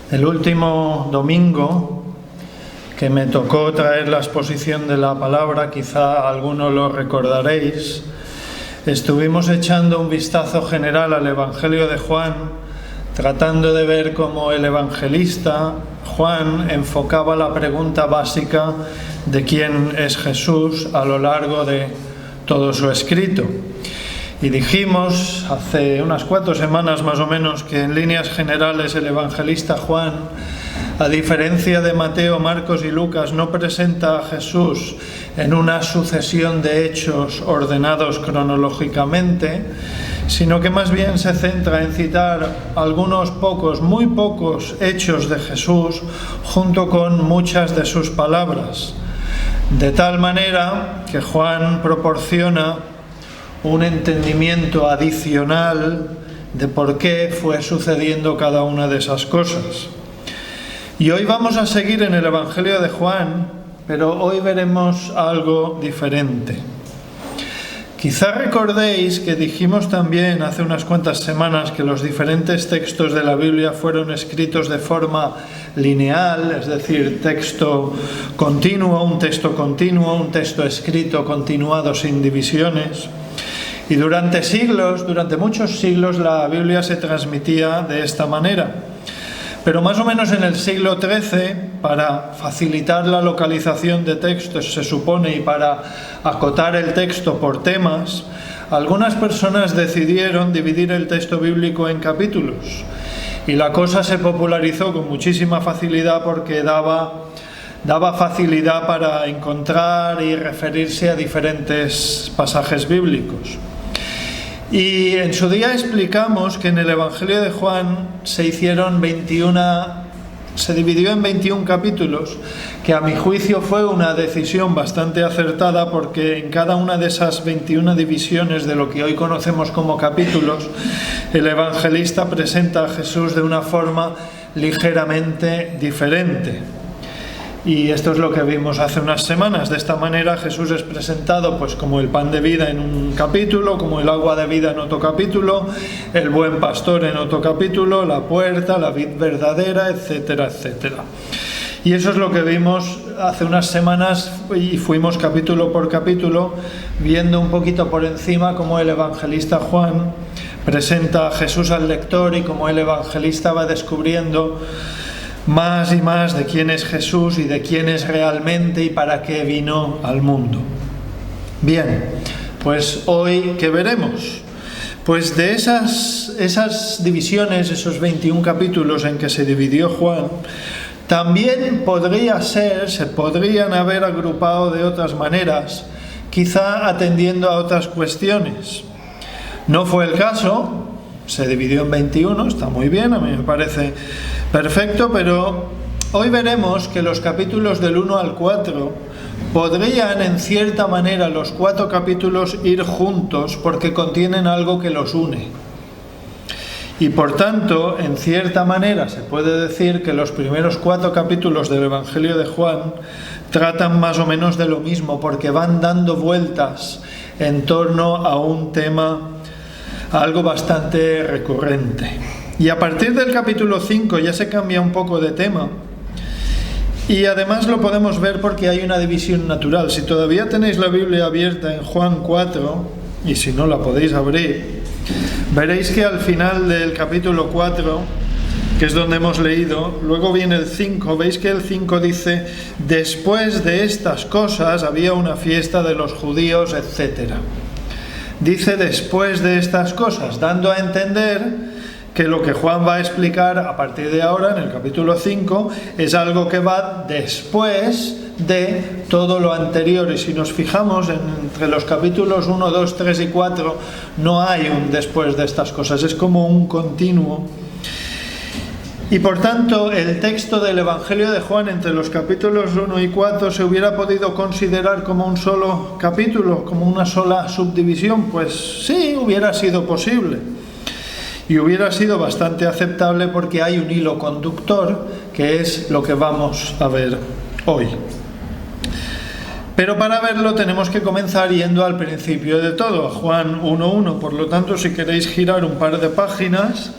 El último domingo que me tocó traer la exposición de la palabra, quizá algunos lo recordaréis, estuvimos echando un vistazo general al Evangelio de Juan, tratando de ver cómo el evangelista Juan enfocaba la pregunta básica de quién es Jesús a lo largo de todo su escrito. Y dijimos hace unas 4 semanas más o menos que en líneas generales el evangelista Juan, a diferencia de Mateo, Marcos y Lucas, no presenta a Jesús en una sucesión de hechos ordenados cronológicamente, sino que más bien se centra en citar algunos pocos, muy pocos hechos de Jesús junto con muchas de sus palabras, de tal manera que Juan proporciona un entendimiento adicional de por qué fue sucediendo cada una de esas cosas. Y hoy vamos a seguir en el Evangelio de Juan, pero hoy veremos algo diferente. Quizá recordéis que dijimos también hace unas cuantas semanas que los diferentes textos de la Biblia fueron escritos de forma lineal, es decir, texto continuo, un texto escrito continuado sin divisiones. Y durante muchos siglos, la Biblia se transmitía de esta manera. Pero más o menos en el siglo XIII, para facilitar la localización de textos, se supone, y para acotar el texto por temas, algunas personas decidieron dividir el texto bíblico en capítulos. Y la cosa se popularizó con muchísima facilidad porque daba facilidad para encontrar y referirse a diferentes pasajes bíblicos. Y en su día explicamos que en el Evangelio de Juan se dividió en 21 capítulos, que a mi juicio fue una decisión bastante acertada porque en cada una de esas 21 divisiones de lo que hoy conocemos como capítulos, el evangelista presenta a Jesús de una forma ligeramente diferente. Y esto es lo que vimos hace unas semanas. De esta manera Jesús es presentado pues como el pan de vida en un capítulo, como el agua de vida en otro capítulo, el buen pastor en otro capítulo, la puerta, la vid verdadera, etcétera, etcétera. Y eso es lo que vimos hace unas semanas y fuimos capítulo por capítulo viendo un poquito por encima cómo el evangelista Juan presenta a Jesús al lector y cómo el evangelista va descubriendo más y más de quién es Jesús y de quién es realmente y para qué vino al mundo. Bien, pues hoy, ¿qué veremos? Pues de esas divisiones, esos 21 capítulos en que se dividió Juan, también se podrían haber agrupado de otras maneras, quizá atendiendo a otras cuestiones. No fue el caso, se dividió en 21, está muy bien, a mí me parece perfecto, pero hoy veremos que los capítulos del 1 al 4 podrían, en cierta manera, los 4 capítulos ir juntos porque contienen algo que los une. Y por tanto, en cierta manera, se puede decir que los primeros 4 capítulos del Evangelio de Juan tratan más o menos de lo mismo porque van dando vueltas en torno a un tema, algo bastante recurrente. Y a partir del capítulo 5 ya se cambia un poco de tema. Y además lo podemos ver porque hay una división natural. Si todavía tenéis la Biblia abierta en Juan 4, y si no la podéis abrir, veréis que al final del capítulo 4, que es donde hemos leído, luego viene el 5, veis que el 5 dice: después de estas cosas había una fiesta de los judíos, etcétera. Dice después de estas cosas, dando a entender que lo que Juan va a explicar a partir de ahora, en el capítulo 5, es algo que va después de todo lo anterior. Y si nos fijamos, entre los capítulos 1, 2, 3 y 4, no hay un después de estas cosas, es como un continuo. Y por tanto, el texto del Evangelio de Juan entre los capítulos 1 y 4 se hubiera podido considerar como un solo capítulo, como una sola subdivisión. Pues sí, hubiera sido posible. Y hubiera sido bastante aceptable porque hay un hilo conductor que es lo que vamos a ver hoy. Pero para verlo tenemos que comenzar yendo al principio de todo, a Juan 1.1. Por lo tanto, si queréis girar un par de páginas,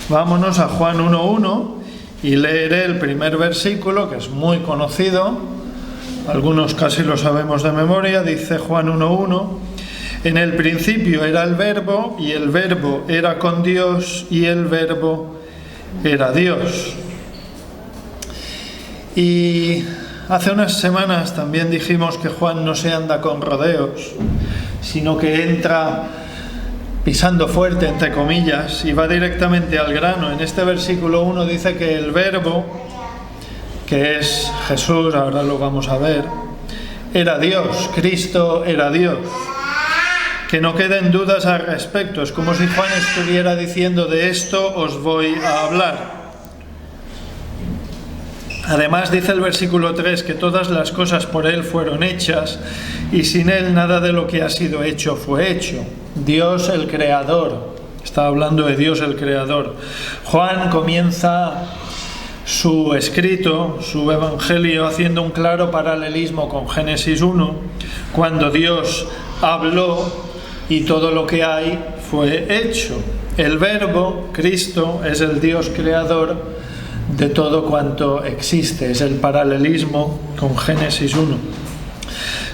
vámonos a Juan 1.1 Y leeré el primer versículo, que es muy conocido, algunos casi lo sabemos de memoria. Dice Juan 1:1: en el principio era el Verbo, y el Verbo era con Dios, y el Verbo era Dios. Y hace unas semanas también dijimos que Juan no se anda con rodeos, sino que entra pisando fuerte, entre comillas, y va directamente al grano. En este versículo 1 dice que el Verbo, que es Jesús, ahora lo vamos a ver, era Dios, Cristo era Dios. Que no queden dudas al respecto. Es como si Juan estuviera diciendo: de esto os voy a hablar. Además dice el versículo 3 que todas las cosas por Él fueron hechas, y sin Él nada de lo que ha sido hecho fue hecho. Dios el Creador. Está hablando de Dios el Creador. Juan comienza su escrito, su evangelio, haciendo un claro paralelismo con Génesis 1, cuando Dios habló y todo lo que hay fue hecho. El Verbo, Cristo, es el Dios creador de todo cuanto existe. Es el paralelismo con Génesis 1.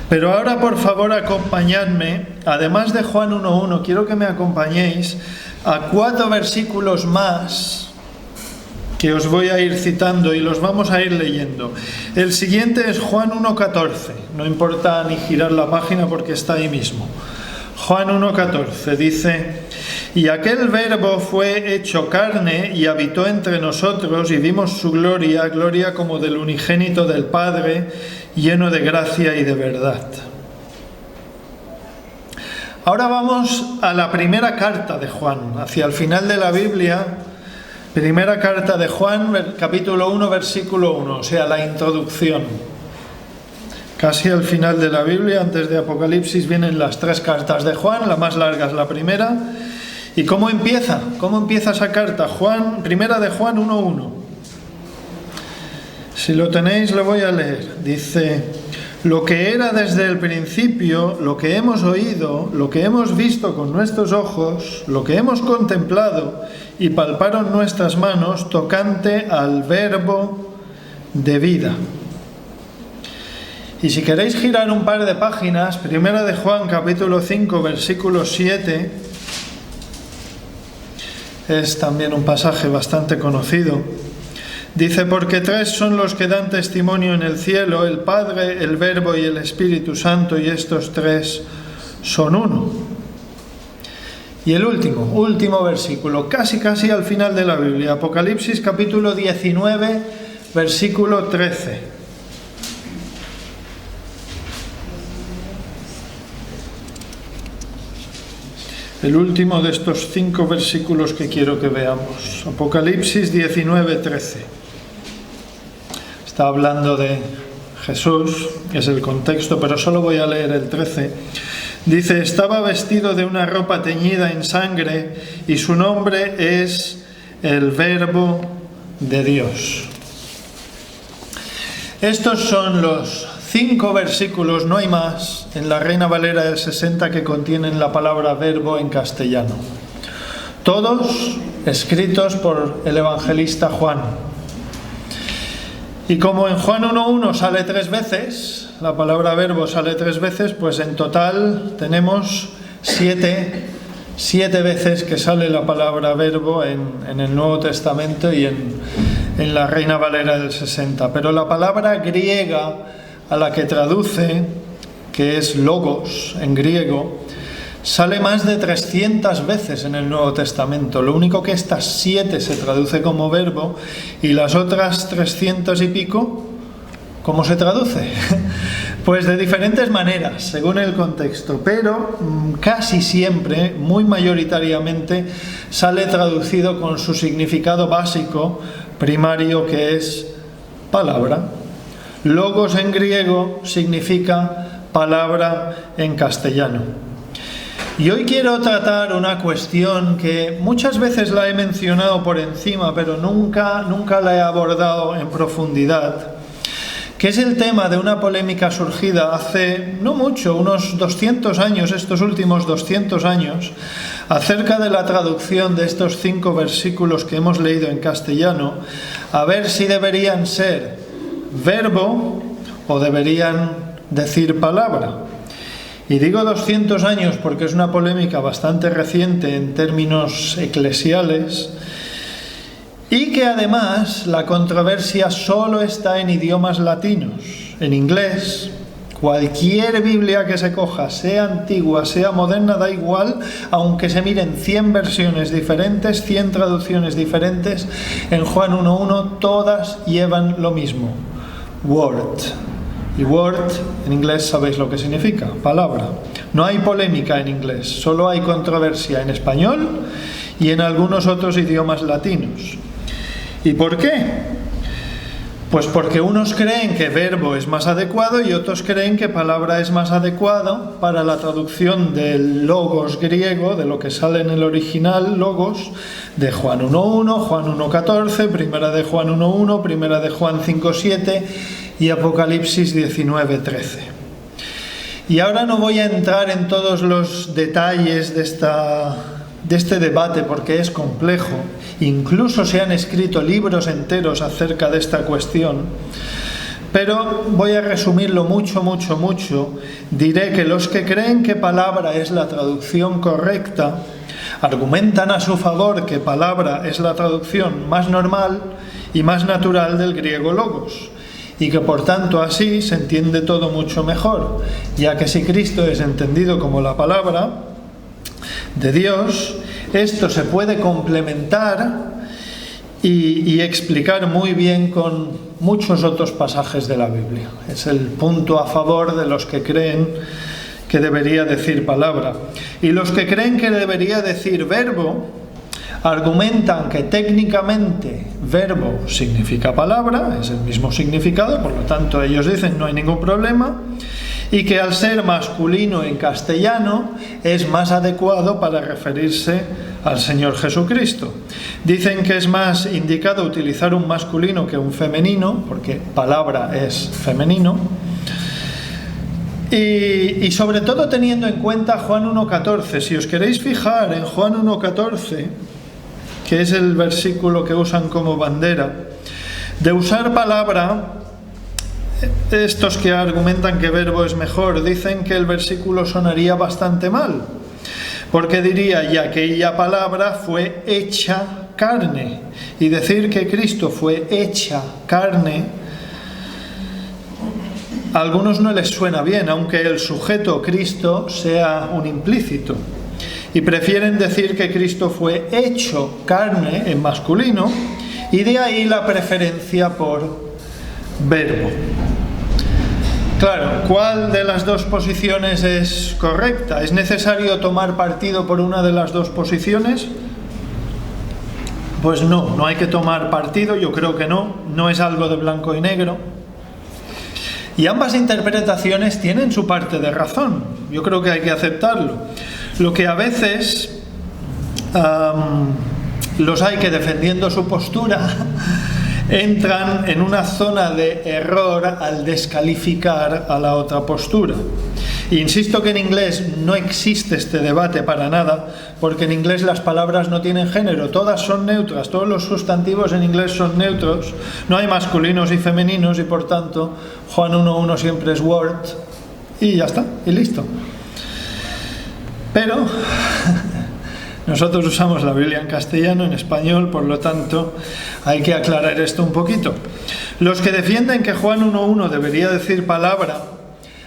Pero ahora, por favor, acompañadme, además de Juan 1:1, quiero que me acompañéis a 4 versículos más que os voy a ir citando y los vamos a ir leyendo. El siguiente es Juan 1:14. No importa ni girar la página porque está ahí mismo. Juan 1:14 dice: y aquel Verbo fue hecho carne y habitó entre nosotros, y vimos su gloria, gloria como del unigénito del Padre, lleno de gracia y de verdad. Ahora vamos a la primera carta de Juan, hacia el final de la Biblia. Primera carta de Juan, capítulo 1, versículo 1, o sea, la introducción. Casi al final de la Biblia, antes de Apocalipsis, vienen las 3 cartas de Juan. La más larga es la primera. ¿Y cómo empieza? ¿Cómo empieza esa carta? Primera de Juan 1:1. Si lo tenéis, lo voy a leer. Dice: lo que era desde el principio, lo que hemos oído, lo que hemos visto con nuestros ojos, lo que hemos contemplado y palparon nuestras manos, tocante al Verbo de vida. Y si queréis girar un par de páginas, primera de Juan, capítulo 5, versículo 7, es también un pasaje bastante conocido. Dice: porque 3 son los que dan testimonio en el cielo, el Padre, el Verbo y el Espíritu Santo, y estos 3 son uno. Y el último versículo, casi al final de la Biblia, Apocalipsis capítulo 19, versículo 13. El último de estos 5 versículos que quiero que veamos. Apocalipsis 19:13. Está hablando de Jesús, es el contexto, pero solo voy a leer el 13. Dice: estaba vestido de una ropa teñida en sangre, y su nombre es el Verbo de Dios. Estos son los 5 versículos, no hay más, en la Reina Valera del 60 que contienen la palabra verbo en castellano. Todos escritos por el evangelista Juan. Y como en Juan 1:1 sale 3 veces, la palabra verbo sale 3 veces, pues en total tenemos 7 veces que sale la palabra verbo en el Nuevo Testamento y en la Reina Valera del 60. Pero la palabra griega a la que traduce, que es logos en griego, sale más de 300 veces en el Nuevo Testamento. Lo único que estas 7 se traduce como verbo, y las otras 300 y pico, ¿cómo se traduce? Pues de diferentes maneras, según el contexto, pero casi siempre, muy mayoritariamente, sale traducido con su significado básico, primario, que es palabra. Logos en griego significa palabra en castellano. Y hoy quiero tratar una cuestión que muchas veces la he mencionado por encima, pero nunca la he abordado en profundidad, que es el tema de una polémica surgida hace no mucho, unos 200 años, estos últimos 200 años, acerca de la traducción de estos 5 versículos que hemos leído en castellano, a ver si deberían ser verbo o deberían decir palabra. Y digo 200 años porque es una polémica bastante reciente en términos eclesiales, y que además la controversia solo está en idiomas latinos. En inglés, cualquier Biblia que se coja, sea antigua, sea moderna, da igual, aunque se miren 100 versiones diferentes, 100 traducciones diferentes, en Juan 1.1 todas llevan lo mismo: word. Y word en inglés sabéis lo que significa, palabra. No hay polémica en inglés, solo hay controversia en español y en algunos otros idiomas latinos. ¿Y por qué? Pues porque unos creen que verbo es más adecuado y otros creen que palabra es más adecuado para la traducción del logos griego, de lo que sale en el original, logos, de Juan 1.1, Juan 1.14, primera de Juan 1.1, primera de Juan 5.7 y Apocalipsis 19.13. Y ahora no voy a entrar en todos los detalles de este debate porque es complejo. Incluso se han escrito libros enteros acerca de esta cuestión, pero voy a resumirlo mucho. Diré que los que creen que palabra es la traducción correcta argumentan a su favor que palabra es la traducción más normal y más natural del griego logos, y que por tanto así se entiende todo mucho mejor, ya que si Cristo es entendido como la palabra de Dios, esto se puede complementar y explicar muy bien con muchos otros pasajes de la Biblia. Es el punto a favor de los que creen que debería decir palabra. Y los que creen que debería decir verbo argumentan que técnicamente verbo significa palabra, es el mismo significado, por lo tanto ellos dicen no hay ningún problema, y que al ser masculino en castellano es más adecuado para referirse al Señor Jesucristo. Dicen que es más indicado utilizar un masculino que un femenino, porque palabra es femenino, y sobre todo teniendo en cuenta Juan 1.14. Si os queréis fijar en Juan 1.14, que es el versículo que usan como bandera, de usar palabra, estos que argumentan que verbo es mejor, dicen que el versículo sonaría bastante mal, porque diría, y aquella palabra fue hecha carne, y decir que Cristo fue hecha carne, a algunos no les suena bien, aunque el sujeto Cristo sea un implícito, y prefieren decir que Cristo fue hecho carne en masculino, y de ahí la preferencia por verbo. Claro, ¿cuál de las dos posiciones es correcta? ¿Es necesario tomar partido por una de las dos posiciones? Pues no hay que tomar partido, yo creo que no es algo de blanco y negro. Y ambas interpretaciones tienen su parte de razón, yo creo que hay que aceptarlo. Lo que a veces los hay que, defendiendo su postura, entran en una zona de error al descalificar a la otra postura. Insisto que en inglés no existe este debate para nada, porque en inglés las palabras no tienen género, todas son neutras, todos los sustantivos en inglés son neutros, no hay masculinos y femeninos, y por tanto Juan 1.1 siempre es word, y ya está, y listo. Pero nosotros usamos la Biblia en castellano, en español, por lo tanto hay que aclarar esto un poquito. Los que defienden que Juan 1.1 debería decir palabra,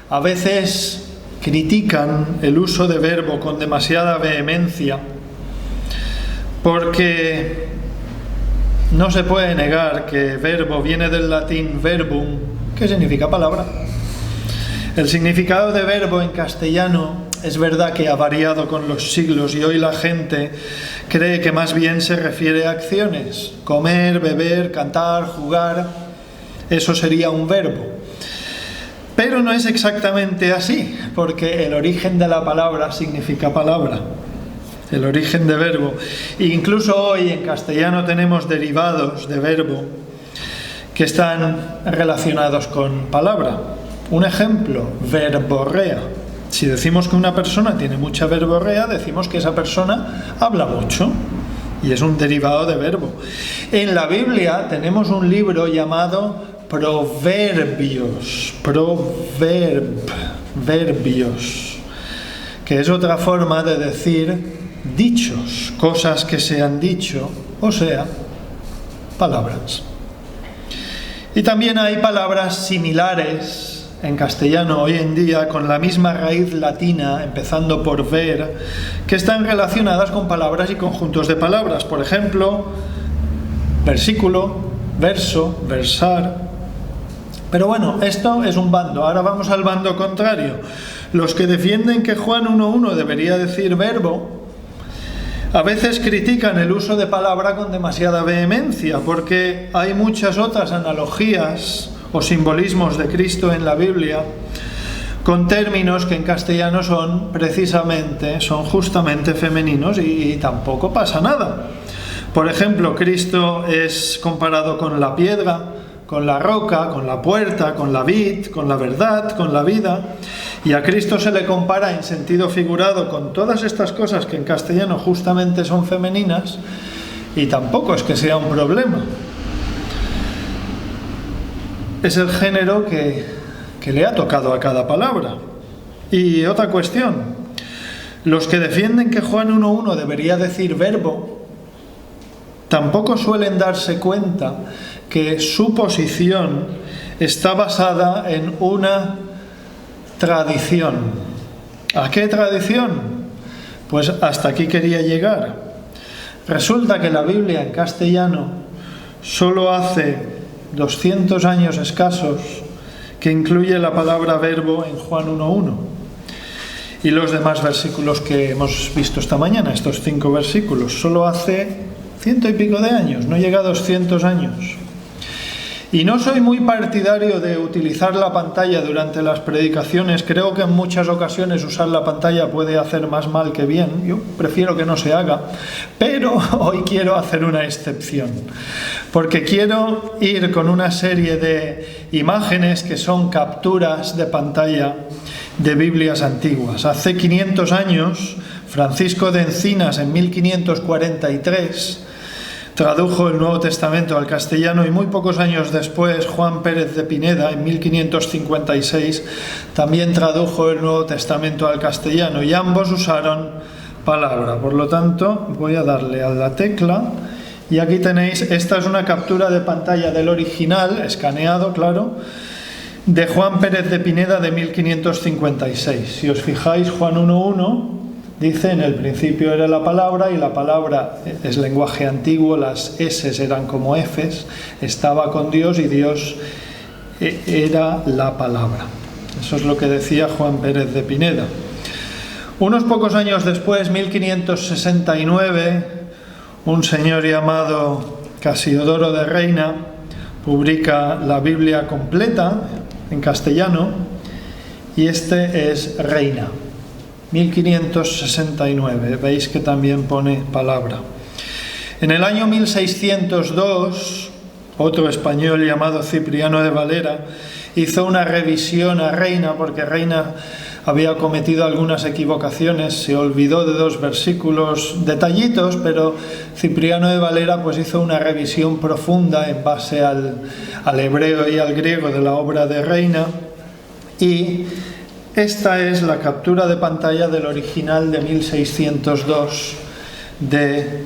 a veces critican el uso de verbo con demasiada vehemencia, porque no se puede negar que verbo viene del latín verbum, que significa palabra. El significado de verbo en castellano es verdad que ha variado con los siglos y hoy la gente cree que más bien se refiere a acciones: comer, beber, cantar, jugar. Eso sería un verbo. Pero no es exactamente así, porque el origen de la palabra significa palabra, el origen de verbo. E incluso hoy en castellano tenemos derivados de verbo que están relacionados con palabra. Un ejemplo, verborrea. Si decimos que una persona tiene mucha verborrea, decimos que esa persona habla mucho, y es un derivado de verbo. En la Biblia tenemos un libro llamado Proverbios, que es otra forma de decir dichos, cosas que se han dicho, o sea, palabras. Y también hay palabras similares en castellano hoy en día con la misma raíz latina, empezando por ver, que están relacionadas con palabras y conjuntos de palabras. Por ejemplo, versículo, verso, versar. Pero bueno, esto es un bando. Ahora vamos al bando contrario. Los que defienden que Juan 1.1 debería decir verbo, a veces critican el uso de palabra con demasiada vehemencia, porque hay muchas otras analogías o simbolismos de Cristo en la Biblia con términos que en castellano son justamente femeninos y tampoco pasa nada. Por ejemplo, Cristo es comparado con la piedra, con la roca, con la puerta, con la vid, con la verdad, con la vida, y a Cristo se le compara en sentido figurado con todas estas cosas que en castellano justamente son femeninas, y tampoco es que sea un problema. Es el género que le ha tocado a cada palabra. Y otra cuestión, los que defienden que Juan 1.1 debería decir verbo, tampoco suelen darse cuenta que su posición está basada en una tradición. ¿A qué tradición? Pues hasta aquí quería llegar. Resulta que la Biblia en castellano solo hace 200 años escasos que incluye la palabra verbo en Juan 1.1. Y los demás versículos que hemos visto esta mañana, estos 5 versículos, solo hace 100 y pico de años, no llega a 200 años. Y no soy muy partidario de utilizar la pantalla durante las predicaciones. Creo que en muchas ocasiones usar la pantalla puede hacer más mal que bien. Yo prefiero que no se haga. Pero hoy quiero hacer una excepción. Porque quiero ir con una serie de imágenes que son capturas de pantalla de Biblias antiguas. Hace 500 años, Francisco de Encinas, en 1543, tradujo el Nuevo Testamento al castellano, y muy pocos años después Juan Pérez de Pineda, en 1556, también tradujo el Nuevo Testamento al castellano, y ambos usaron palabra. Por lo tanto, voy a darle a la tecla, y aquí tenéis, esta es una captura de pantalla del original, escaneado, claro, de Juan Pérez de Pineda de 1556. Si os fijáis, Juan 1.1 dice: en el principio era la palabra, y la palabra es lenguaje antiguo, las S eran como Fs, estaba con Dios y Dios era la palabra. Eso es lo que decía Juan Pérez de Pineda. Unos pocos años después, 1569, un señor llamado Casiodoro de Reina publica la Biblia completa en castellano, y este es Reina. 1569, veis que también pone palabra. En el año 1602, otro español llamado Cipriano de Valera hizo una revisión a Reina, porque Reina había cometido algunas equivocaciones, se olvidó de 2 versículos, detallitos, pero Cipriano de Valera pues hizo una revisión profunda en base al hebreo y al griego de la obra de Reina, y esta es la captura de pantalla del original de 1602 de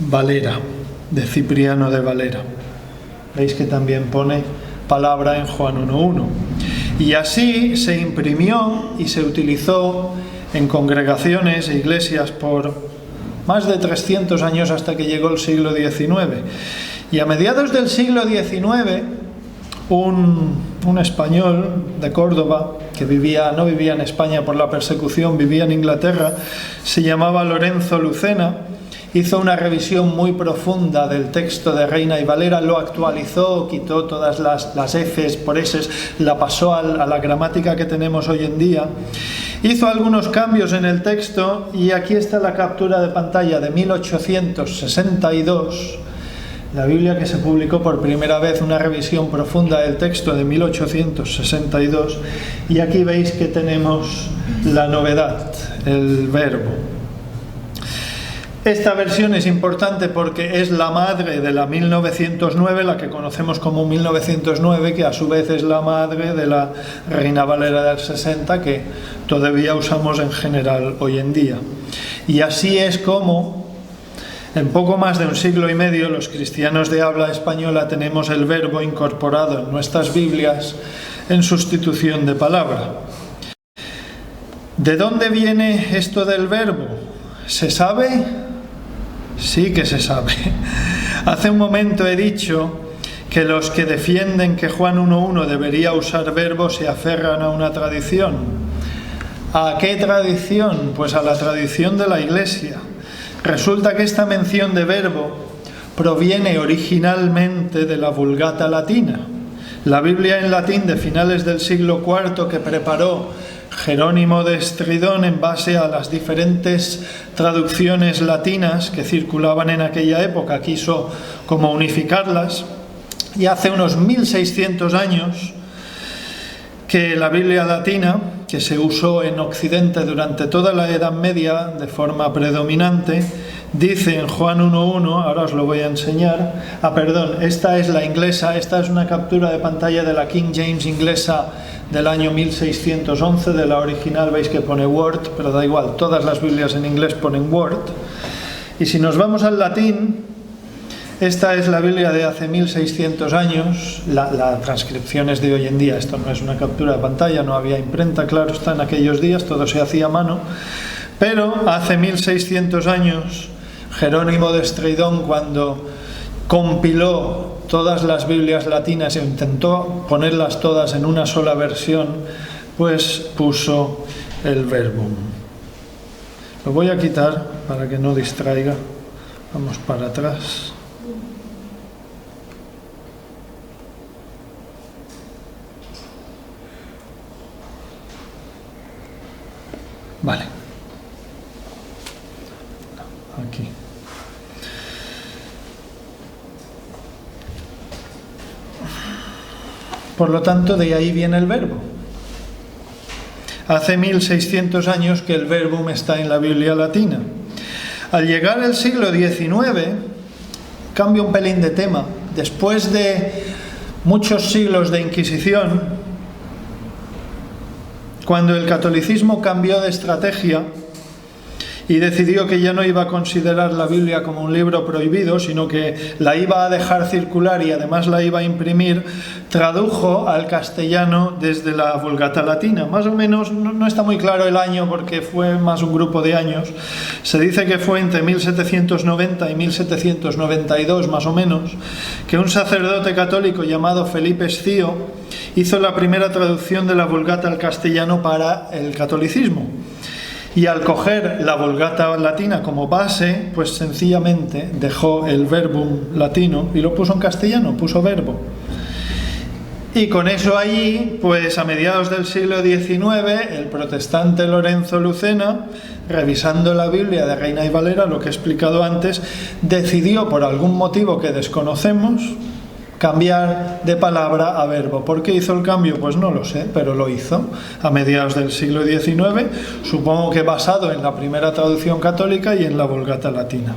Valera, de Cipriano de Valera. Veis que también pone palabra en Juan 1.1. Y así se imprimió y se utilizó en congregaciones e iglesias por más de 300 años, hasta que llegó el siglo XIX. Y a mediados del siglo XIX, un español de Córdoba, que no vivía en España por la persecución, vivía en Inglaterra, se llamaba Lorenzo Lucena, hizo una revisión muy profunda del texto de Reina y Valera, lo actualizó, quitó todas las Fs por Ss, la pasó a la gramática que tenemos hoy en día, hizo algunos cambios en el texto, y aquí está la captura de pantalla de 1862, La Biblia que se publicó por primera vez, una revisión profunda del texto de 1862, y aquí veis que tenemos la novedad, el verbo. Esta versión es importante porque es la madre de la 1909, la que conocemos como 1909, que a su vez es la madre de la Reina Valera del 60, que todavía usamos en general hoy en día. Y así es como en poco más de un siglo y medio los cristianos de habla española tenemos el verbo incorporado en nuestras Biblias en sustitución de palabra. ¿De dónde viene esto del verbo? ¿Se sabe? Sí que se sabe. Hace un momento he dicho que los que defienden que Juan 1.1 debería usar verbo se aferran a una tradición. ¿A qué tradición? Pues a la tradición de la Iglesia. Resulta que esta mención de verbo proviene originalmente de la Vulgata latina. La Biblia en latín de finales del siglo IV que preparó Jerónimo de Estridón en base a las diferentes traducciones latinas que circulaban en aquella época, quiso como unificarlas, y hace unos 1600 años que la Biblia latina, que se usó en Occidente durante toda la Edad Media de forma predominante, dice en Juan 1.1, ahora os lo voy a enseñar, esta es la inglesa, esta es una captura de pantalla de la King James inglesa del año 1611, de la original veis que pone Word, pero da igual, todas las Biblias en inglés ponen Word. Y si nos vamos al latín, esta es la Biblia de hace 1600 años, la transcripción es de hoy en día, esto no es una captura de pantalla, no había imprenta, claro está, en aquellos días todo se hacía a mano, pero hace 1600 años Jerónimo de Estridón, cuando compiló todas las Biblias latinas e intentó ponerlas todas en una sola versión, pues puso el verbum. Lo voy a quitar para que no distraiga, vamos para atrás. Vale. Aquí. Por lo tanto, de ahí viene el verbo. Hace 1600 años que el verbum está en la Biblia latina. Al llegar el siglo XIX, cambia un pelín de tema. Después de muchos siglos de Inquisición, cuando el catolicismo cambió de estrategia y decidió que ya no iba a considerar la Biblia como un libro prohibido, sino que la iba a dejar circular y además la iba a imprimir, tradujo al castellano desde la Vulgata latina. Más o menos, no está muy claro el año porque fue más un grupo de años. Se dice que fue entre 1790 y 1792, más o menos, que un sacerdote católico llamado Felipe Escío hizo la primera traducción de la Vulgata al castellano para el catolicismo. Y al coger la Vulgata latina como base, pues sencillamente dejó el verbum latino y lo puso en castellano, puso verbo. Y con eso allí, pues a mediados del siglo XIX, el protestante Lorenzo Lucena, revisando la Biblia de Reina y Valera, lo que he explicado antes, decidió por algún motivo que desconocemos cambiar de palabra a verbo. ¿Por qué hizo el cambio? Pues no lo sé, pero lo hizo a mediados del siglo XIX, supongo que basado en la primera traducción católica y en la Vulgata latina.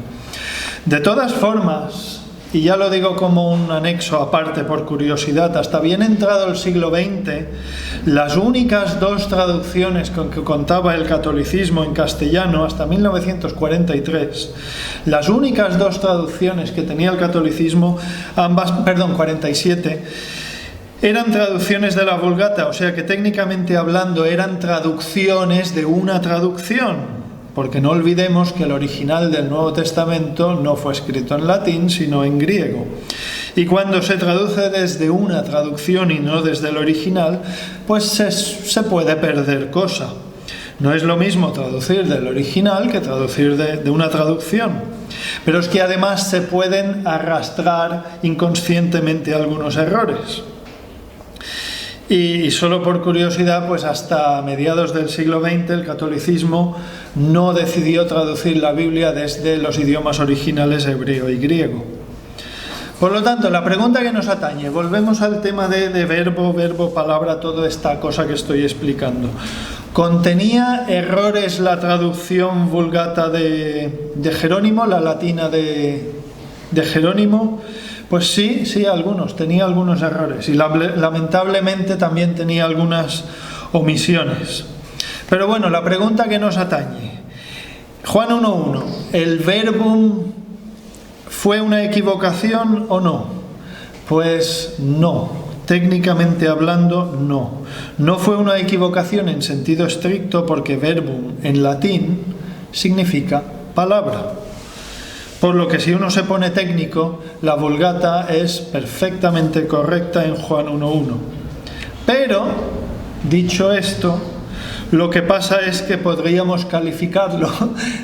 De todas formas, y ya lo digo como un anexo aparte por curiosidad, hasta bien entrado el siglo XX, las únicas dos traducciones con que contaba el catolicismo en castellano, hasta 1943, las únicas dos traducciones que tenía el catolicismo, 47, eran traducciones de la Vulgata, o sea que técnicamente hablando eran traducciones de una traducción. Porque no olvidemos que el original del Nuevo Testamento no fue escrito en latín, sino en griego. Y cuando se traduce desde una traducción y no desde el original, pues se puede perder cosa. No es lo mismo traducir del original que traducir de una traducción. Pero es que además se pueden arrastrar inconscientemente algunos errores. Y solo por curiosidad, pues hasta mediados del siglo XX el catolicismo no decidió traducir la Biblia desde los idiomas originales hebreo y griego. Por lo tanto, la pregunta que nos atañe, volvemos al tema de verbo, palabra, toda esta cosa que estoy explicando. ¿Contenía errores la traducción Vulgata de Jerónimo, la latina de Jerónimo? Pues sí, algunos, tenía algunos errores y lamentablemente también tenía algunas omisiones. Pero bueno, la pregunta que nos atañe, Juan 1.1, ¿el verbum fue una equivocación o no? Pues no, técnicamente hablando no. No fue una equivocación en sentido estricto porque verbum en latín significa palabra. Por lo que si uno se pone técnico, la Vulgata es perfectamente correcta en Juan 1.1. Pero, dicho esto, lo que pasa es que podríamos calificarlo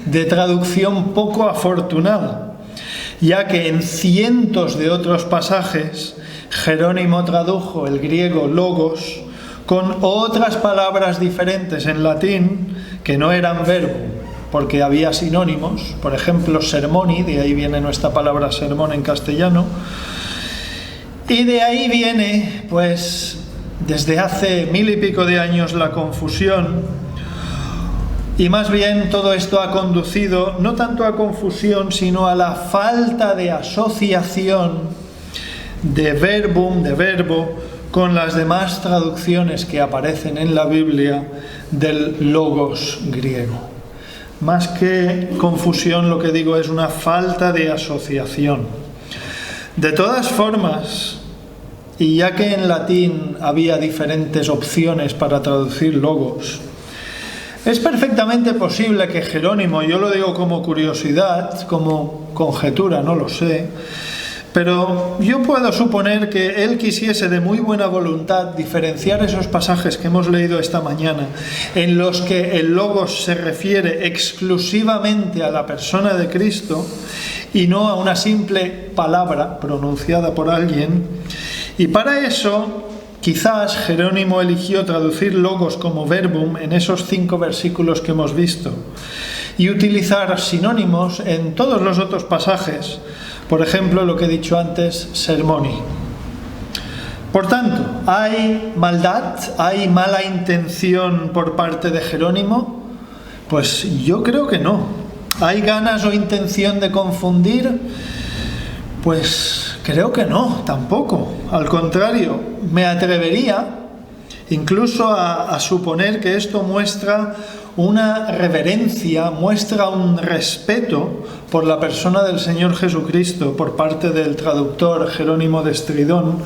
de traducción poco afortunada, ya que en cientos de otros pasajes Jerónimo tradujo el griego logos con otras palabras diferentes en latín que no eran verbum, porque había sinónimos, por ejemplo sermoni, de ahí viene nuestra palabra sermón en castellano, y de ahí viene, pues, desde hace 1000 y pico de años la confusión. Y más bien todo esto ha conducido no tanto a confusión, sino a la falta de asociación de verbum, de verbo, con las demás traducciones que aparecen en la Biblia del logos griego. Más que confusión, lo que digo es una falta de asociación. De todas formas, y ya que en latín había diferentes opciones para traducir logos, es perfectamente posible que Jerónimo, yo lo digo como curiosidad, como conjetura, no lo sé, pero yo puedo suponer que él quisiese de muy buena voluntad diferenciar esos pasajes que hemos leído esta mañana, en los que el logos se refiere exclusivamente a la persona de Cristo y no a una simple palabra pronunciada por alguien, y para eso quizás Jerónimo eligió traducir logos como verbum en esos 5 versículos que hemos visto y utilizar sinónimos en todos los otros pasajes, por ejemplo, lo que he dicho antes, sermoni. Por tanto, ¿hay maldad? ¿Hay mala intención por parte de Jerónimo? Pues yo creo que no. ¿Hay ganas o intención de confundir? Pues creo que no, tampoco. Al contrario, me atrevería incluso a suponer que esto muestra una reverencia, muestra un respeto por la persona del Señor Jesucristo por parte del traductor Jerónimo de Estridón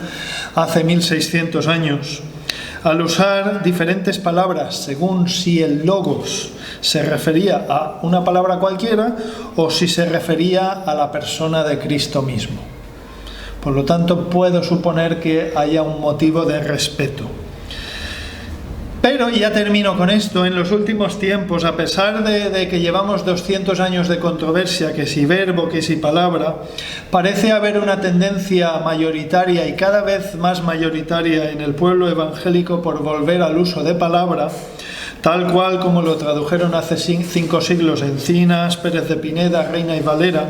hace 1600 años, al usar diferentes palabras según si el logos se refería a una palabra cualquiera o si se refería a la persona de Cristo mismo. Por lo tanto, puedo suponer que haya un motivo de respeto. Pero, y ya termino con esto, en los últimos tiempos, a pesar de que llevamos 200 años de controversia, que si verbo, que si palabra, parece haber una tendencia mayoritaria y cada vez más mayoritaria en el pueblo evangélico por volver al uso de palabra, tal cual como lo tradujeron hace 5 siglos Encinas, Pérez de Pineda, Reina y Valera.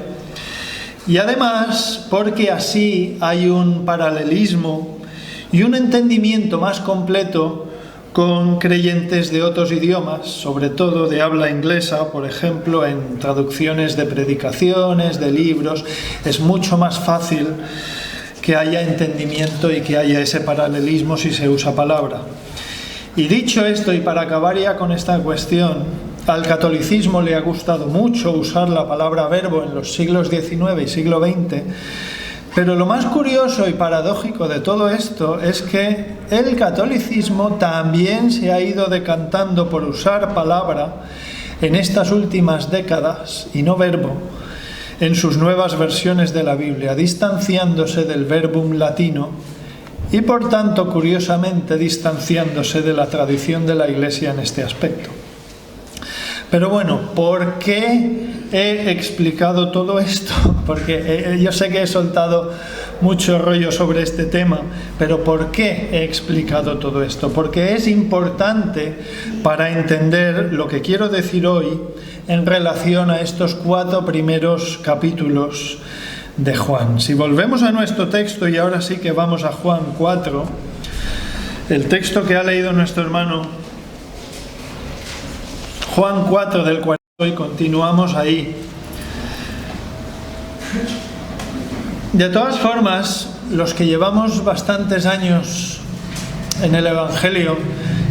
Y además, porque así hay un paralelismo y un entendimiento más completo con creyentes de otros idiomas, sobre todo de habla inglesa, por ejemplo, en traducciones de predicaciones, de libros, es mucho más fácil que haya entendimiento y que haya ese paralelismo si se usa palabra. Y dicho esto, y para acabar ya con esta cuestión, al catolicismo le ha gustado mucho usar la palabra verbo en los siglos XIX y siglo XX, pero lo más curioso y paradójico de todo esto es que el catolicismo también se ha ido decantando por usar palabra en estas últimas décadas, y no verbo, en sus nuevas versiones de la Biblia, distanciándose del verbum latino y por tanto, curiosamente, distanciándose de la tradición de la Iglesia en este aspecto. Pero bueno, ¿por qué he explicado todo esto? Porque yo sé que he soltado mucho rollo sobre este tema, pero ¿por qué he explicado todo esto? Porque es importante para entender lo que quiero decir hoy en relación a estos 4 primeros capítulos de Juan. Si volvemos a nuestro texto, y ahora sí que vamos a Juan 4, el texto que ha leído nuestro hermano, Juan 4 del 40, y continuamos ahí. De todas formas, los que llevamos bastantes años en el Evangelio,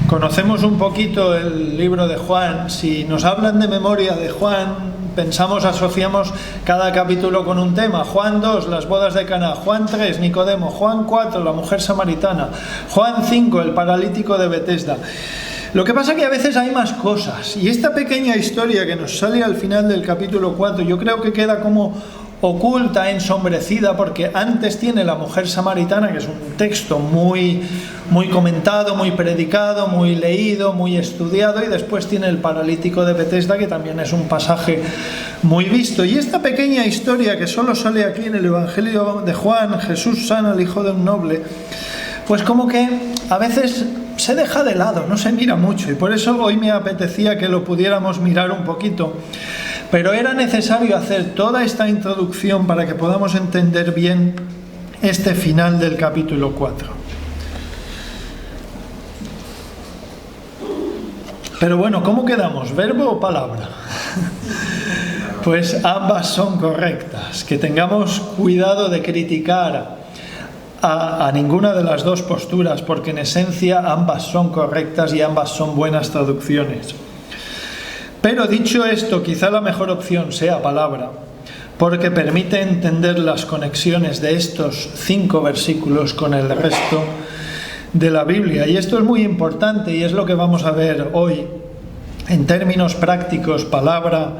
conocemos un poquito el libro de Juan. Si nos hablan de memoria de Juan, asociamos cada capítulo con un tema. Juan 2, las bodas de Caná. Juan 3, Nicodemo. Juan 4, la mujer samaritana. Juan 5, el paralítico de Betesda. Lo que pasa es que a veces hay más cosas, y esta pequeña historia que nos sale al final del capítulo 4, yo creo que queda como oculta, ensombrecida, porque antes tiene la mujer samaritana, que es un texto muy comentado, muy predicado, muy leído, muy estudiado, y después tiene el paralítico de Betesda, que también es un pasaje muy visto. Y esta pequeña historia que solo sale aquí en el Evangelio de Juan, Jesús sana al hijo de un noble, pues como que a veces se deja de lado, no se mira mucho, y por eso hoy me apetecía que lo pudiéramos mirar un poquito. Pero era necesario hacer toda esta introducción para que podamos entender bien este final del capítulo 4. Pero bueno, ¿cómo quedamos? ¿Verbo o palabra? Pues ambas son correctas. Que tengamos cuidado de criticar a ninguna de las dos posturas, porque en esencia ambas son correctas y ambas son buenas traducciones. Pero dicho esto, quizá la mejor opción sea palabra, porque permite entender las conexiones de estos 5 versículos con el resto de la Biblia. Y esto es muy importante, y es lo que vamos a ver hoy. En términos prácticos, palabra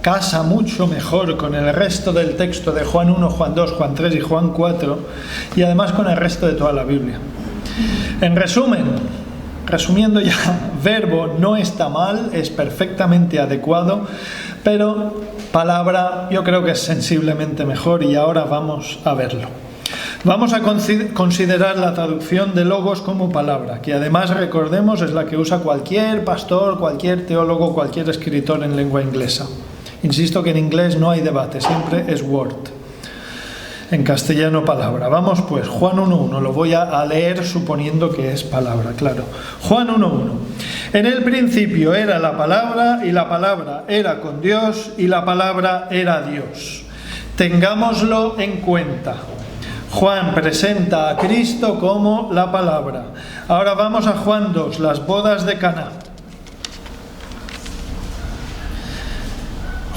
casa mucho mejor con el resto del texto de Juan 1, Juan 2, Juan 3 y Juan 4, y además con el resto de toda la Biblia. En resumiendo ya, verbo no está mal, es perfectamente adecuado, pero palabra yo creo que es sensiblemente mejor, y ahora vamos a verlo. Vamos a considerar la traducción de logos como palabra, que además, recordemos, es la que usa cualquier pastor, cualquier teólogo, cualquier escritor en lengua inglesa. Insisto que en inglés no hay debate, siempre es word. En castellano, palabra. Vamos pues, Juan 1.1, lo voy a leer suponiendo que es palabra, claro. Juan 1.1. En el principio era la palabra, y la palabra era con Dios, y la palabra era Dios. Tengámoslo en cuenta. Juan presenta a Cristo como la palabra. Ahora vamos a Juan 2, las bodas de Caná.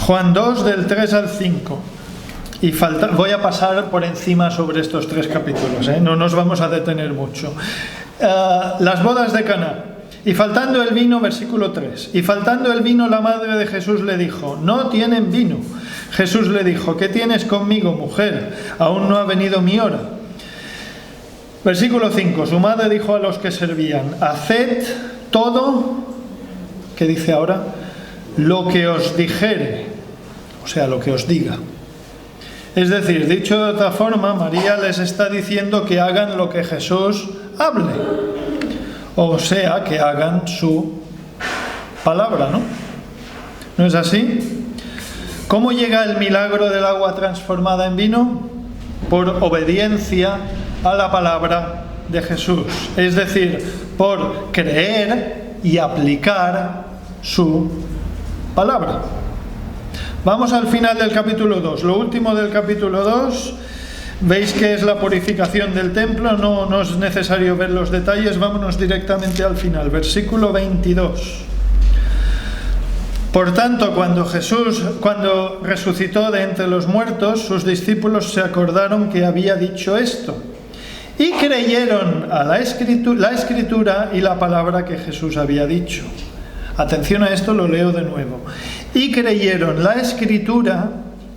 Juan 2, del 3 al 5. Y voy a pasar por encima sobre estos 3 capítulos, no nos vamos a detener mucho. Las bodas de Caná. Y faltando el vino, versículo 3. Y faltando el vino, la madre de Jesús le dijo: no tienen vino. Jesús le dijo: ¿qué tienes conmigo, mujer? Aún no ha venido mi hora. Versículo 5. Su madre dijo a los que servían: haced todo, ¿qué dice ahora? Lo que os dijere, o sea, lo que os diga. Es decir, dicho de otra forma, María les está diciendo que hagan lo que Jesús hable. O sea, que hagan su palabra, ¿no? ¿No es así? ¿Cómo llega el milagro del agua transformada en vino? Por obediencia a la palabra de Jesús. Es decir, por creer y aplicar su palabra. Vamos al final del capítulo 2. Lo último del capítulo 2, veis que es la purificación del templo. No es necesario ver los detalles, vámonos directamente al final. Versículo 22. Por tanto, cuando resucitó de entre los muertos, sus discípulos se acordaron que había dicho esto, y creyeron a la escritura y la palabra que Jesús había dicho. Atención a esto, lo leo de nuevo. Y creyeron la escritura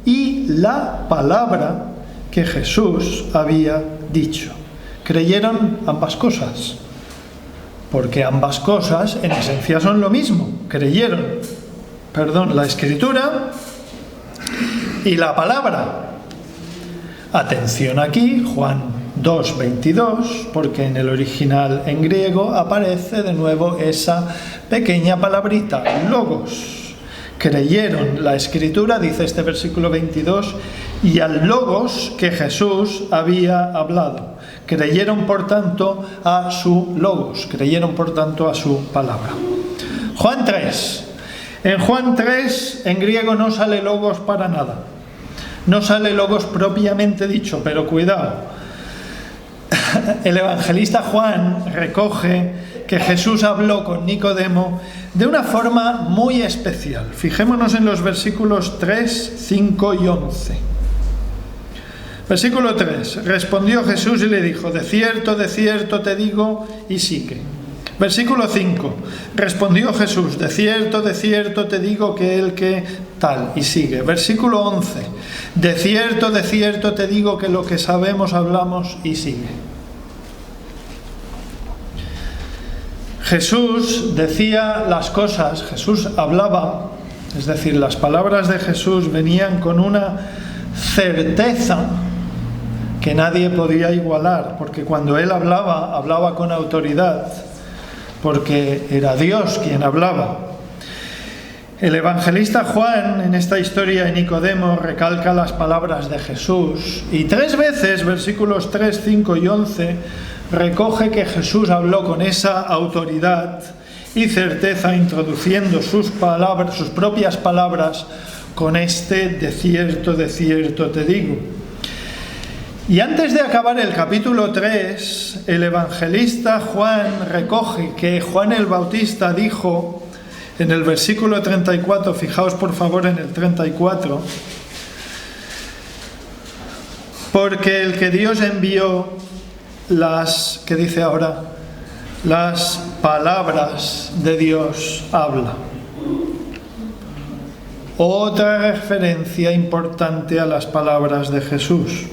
y la palabra que Jesús había dicho. Creyeron ambas cosas, porque ambas cosas en esencia son lo mismo. Creyeron, la escritura y la palabra. Atención aquí, Juan 2:22, porque en el original en griego aparece de nuevo esa pequeña palabrita, logos. Creyeron la escritura, dice este versículo 22, y al Logos que Jesús había hablado. Creyeron, por tanto, a su Logos, creyeron, por tanto, a su palabra. Juan 3. En Juan 3, en griego no sale Logos para nada. No sale Logos propiamente dicho, pero cuidado. El evangelista Juan recoge que Jesús habló con Nicodemo de una forma muy especial. Fijémonos en los versículos 3, 5 y 11. Versículo 3. Respondió Jesús y le dijo: de cierto te digo, y sigue. Versículo 5. Respondió Jesús: de cierto te digo que el que tal, y sigue. Versículo 11. De cierto te digo que lo que sabemos hablamos, y sigue. Jesús decía las cosas, Jesús hablaba, es decir, las palabras de Jesús venían con una certeza que nadie podía igualar, porque cuando él hablaba con autoridad, porque era Dios quien hablaba. El evangelista Juan, en esta historia de Nicodemo, recalca las palabras de Jesús, y 3 veces, versículos 3, 5 y 11, recoge que Jesús habló con esa autoridad y certeza, introduciendo sus propias palabras con este de cierto te digo. Y antes de acabar el capítulo 3, el evangelista Juan recoge que Juan el Bautista dijo en el versículo 34, fijaos por favor en el 34, porque el que Dios envió ¿qué dice ahora? Las palabras de Dios habla. Otra referencia importante a las palabras de Jesús.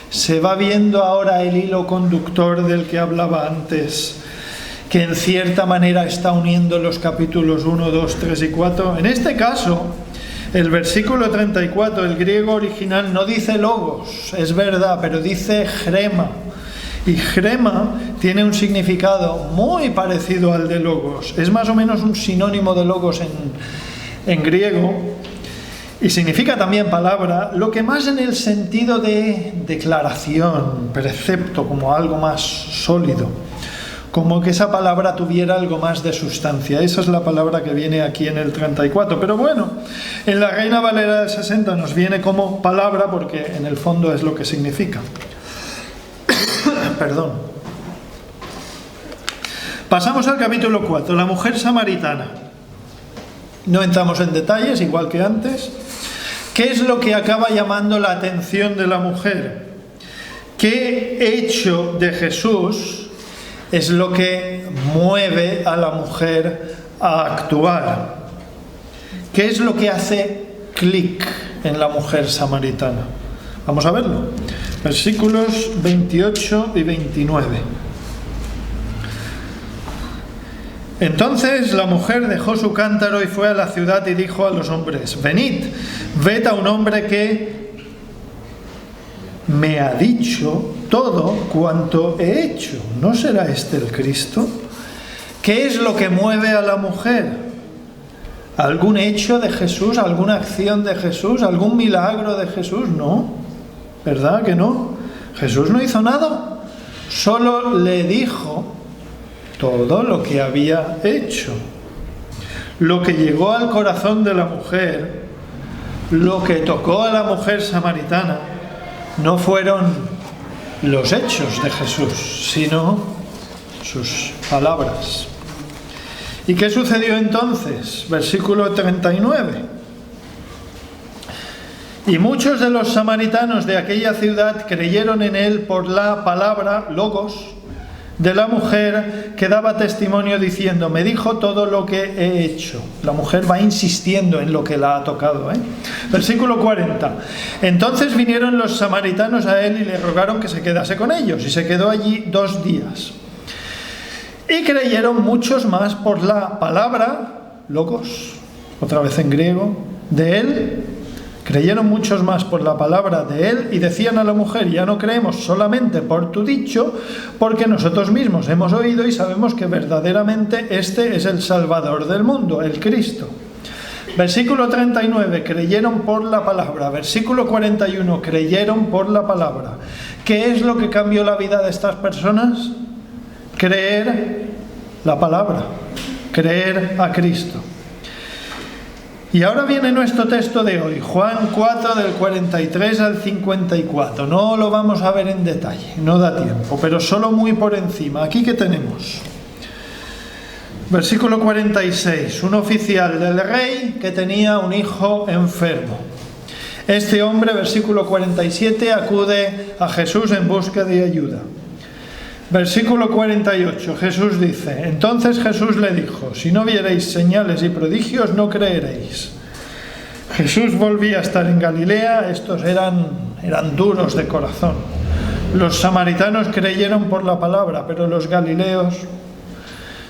Se va viendo ahora el hilo conductor del que hablaba antes, que en cierta manera está uniendo los capítulos 1, 2, 3 y 4. En este caso, el versículo 34, el griego original no dice logos, es verdad, pero dice grema. Y grema tiene un significado muy parecido al de logos. Es más o menos un sinónimo de logos en griego. Y significa también palabra, lo que más en el sentido de declaración, precepto, como algo más sólido. Como que esa palabra tuviera algo más de sustancia. Esa es la palabra que viene aquí en el 34. Pero bueno, en la Reina Valera del 60 nos viene como palabra porque en el fondo es lo que significa. Perdón. Pasamos al capítulo 4, la mujer samaritana. No entramos en detalles, igual que antes. ¿Qué es lo que acaba llamando la atención de la mujer? ¿Qué hecho de Jesús es lo que mueve a la mujer a actuar? ¿Qué es lo que hace clic en la mujer samaritana? Vamos a verlo. Versículos 28 y 29. Entonces la mujer dejó su cántaro y fue a la ciudad y dijo a los hombres: venid, ved a un hombre que me ha dicho todo cuanto he hecho. ¿No será este el Cristo? ¿Qué es lo que mueve a la mujer? ¿Algún hecho de Jesús? ¿Alguna acción de Jesús? ¿Algún milagro de Jesús? No. ¿Verdad que no? Jesús no hizo nada. Solo le dijo todo lo que había hecho. Lo que llegó al corazón de la mujer, lo que tocó a la mujer samaritana, no fueron los hechos de Jesús, sino sus palabras. ¿Y qué sucedió entonces? Versículo 39. Y muchos de los samaritanos de aquella ciudad creyeron en él por la palabra, logos, de la mujer que daba testimonio diciendo: me dijo todo lo que he hecho. La mujer va insistiendo en lo que la ha tocado. Versículo 40. Entonces vinieron los samaritanos a él y le rogaron que se quedase con ellos, y se quedó allí 2 días. Y creyeron muchos más por la palabra, logos, otra vez en griego, de él. Creyeron muchos más por la palabra de él y decían a la mujer: ya no creemos solamente por tu dicho, porque nosotros mismos hemos oído y sabemos que verdaderamente este es el Salvador del mundo, el Cristo. Versículo 39, creyeron por la palabra. Versículo 41, creyeron por la palabra. ¿Qué es lo que cambió la vida de estas personas? Creer la palabra, creer a Cristo. Y ahora viene nuestro texto de hoy, Juan 4, del 43 al 54. No lo vamos a ver en detalle, no da tiempo, pero solo muy por encima. ¿Aquí qué tenemos? Versículo 46. Un oficial del rey que tenía un hijo enfermo. Este hombre, versículo 47, acude a Jesús en busca de ayuda. Versículo 48, Jesús dice: entonces Jesús le dijo: si no viereis señales y prodigios, no creeréis. Jesús volvía a estar en Galilea. Estos eran duros de corazón. Los samaritanos creyeron por la palabra, pero los galileos,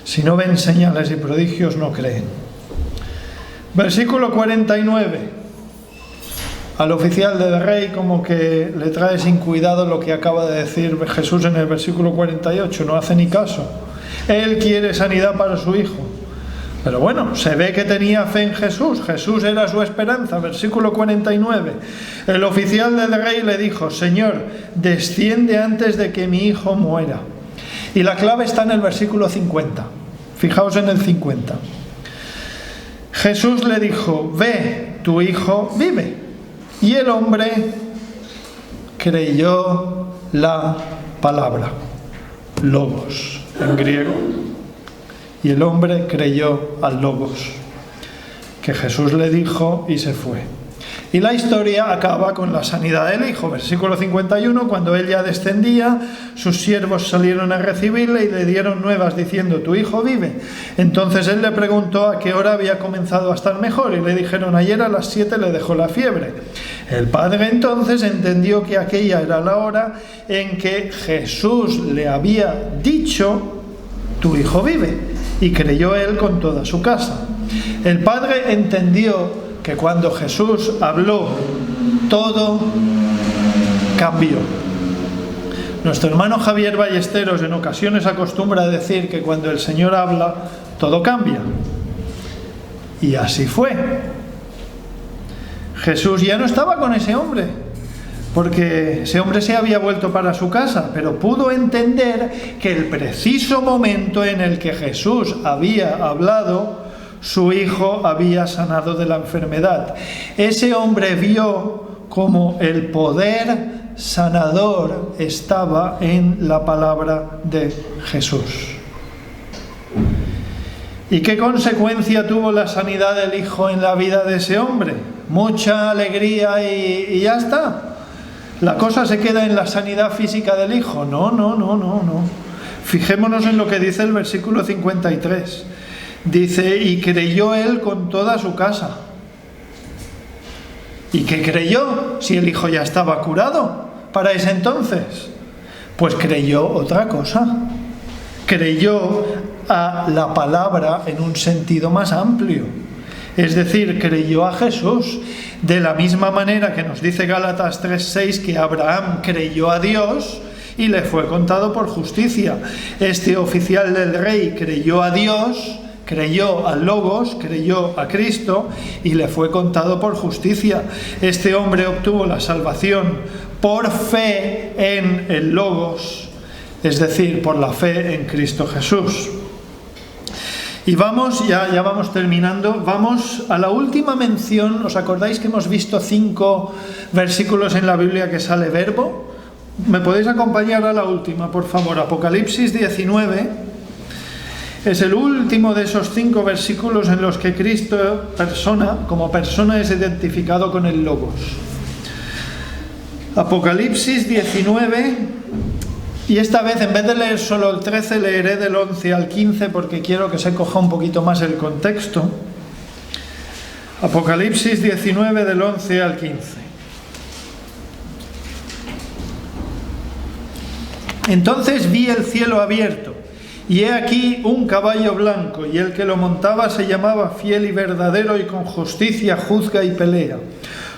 si no ven señales y prodigios, no creen. Versículo 49. Al oficial del rey como que le trae sin cuidado lo que acaba de decir Jesús en el versículo 48. No hace ni caso. Él quiere sanidad para su hijo. Pero bueno, se ve que tenía fe en Jesús. Jesús era su esperanza. Versículo 49. El oficial del rey le dijo: Señor, desciende antes de que mi hijo muera. Y la clave está en el versículo 50. Fijaos en el 50. Jesús le dijo: ve, tu hijo vive. Y el hombre creyó la palabra, logos en griego. Y el hombre creyó al logos que Jesús le dijo y se fue. Y la historia acaba con la sanidad del hijo. Versículo 51, cuando él ya descendía, sus siervos salieron a recibirle y le dieron nuevas diciendo: tu hijo vive. Entonces él le preguntó a qué hora había comenzado a estar mejor y le dijeron: ayer a las 7 le dejó la fiebre. El padre entonces entendió que aquella era la hora en que Jesús le había dicho: tu hijo vive, y creyó él con toda su casa. El padre entendió que cuando Jesús habló, todo cambió. Nuestro hermano Javier Ballesteros en ocasiones acostumbra a decir que cuando el Señor habla, todo cambia. Y así fue. Jesús ya no estaba con ese hombre, porque ese hombre se había vuelto para su casa, pero pudo entender que el preciso momento en el que Jesús había hablado, su hijo había sanado de la enfermedad. Ese hombre vio cómo el poder sanador estaba en la palabra de Jesús. ¿Y qué consecuencia tuvo la sanidad del hijo en la vida de ese hombre? Mucha alegría y ya está. ¿La cosa se queda en la sanidad física del hijo? No. Fijémonos en lo que dice el versículo 53. Dice: y creyó él con toda su casa. ¿Y qué creyó si el hijo ya estaba curado para ese entonces? Pues creyó otra cosa. Creyó a la palabra en un sentido más amplio. Es decir, creyó a Jesús. De la misma manera que nos dice Gálatas 3:6 que Abraham creyó a Dios y le fue contado por justicia. Este oficial del rey creyó a Dios, creyó al Logos, creyó a Cristo y le fue contado por justicia. Este hombre obtuvo la salvación por fe en el Logos, es decir, por la fe en Cristo Jesús. Y vamos, ya vamos terminando, vamos a la última mención. ¿Os acordáis que hemos visto 5 versículos en la Biblia que sale verbo? ¿Me podéis acompañar a la última, por favor? Apocalipsis 19 es el último de esos 5 versículos en los que Cristo, como persona, es identificado con el Logos. Apocalipsis 19, y esta vez, en vez de leer solo el 13, leeré del 11 al 15 porque quiero que se coja un poquito más el contexto. Apocalipsis 19, del 11 al 15. Entonces vi el cielo abierto, y he aquí un caballo blanco, y el que lo montaba se llamaba Fiel y Verdadero, y con justicia juzga y pelea.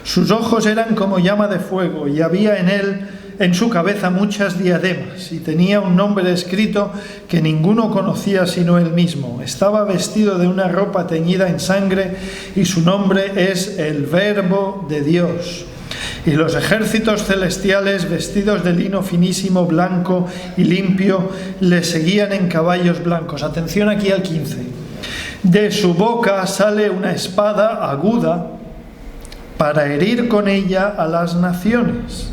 Sus ojos eran como llama de fuego, y había en él en su cabeza muchas diademas y tenía un nombre escrito que ninguno conocía sino él mismo. Estaba vestido de una ropa teñida en sangre y su nombre es el Verbo de Dios. Y los ejércitos celestiales, vestidos de lino finísimo, blanco y limpio, le seguían en caballos blancos. Atención aquí al 15. De su boca sale una espada aguda para herir con ella a las naciones.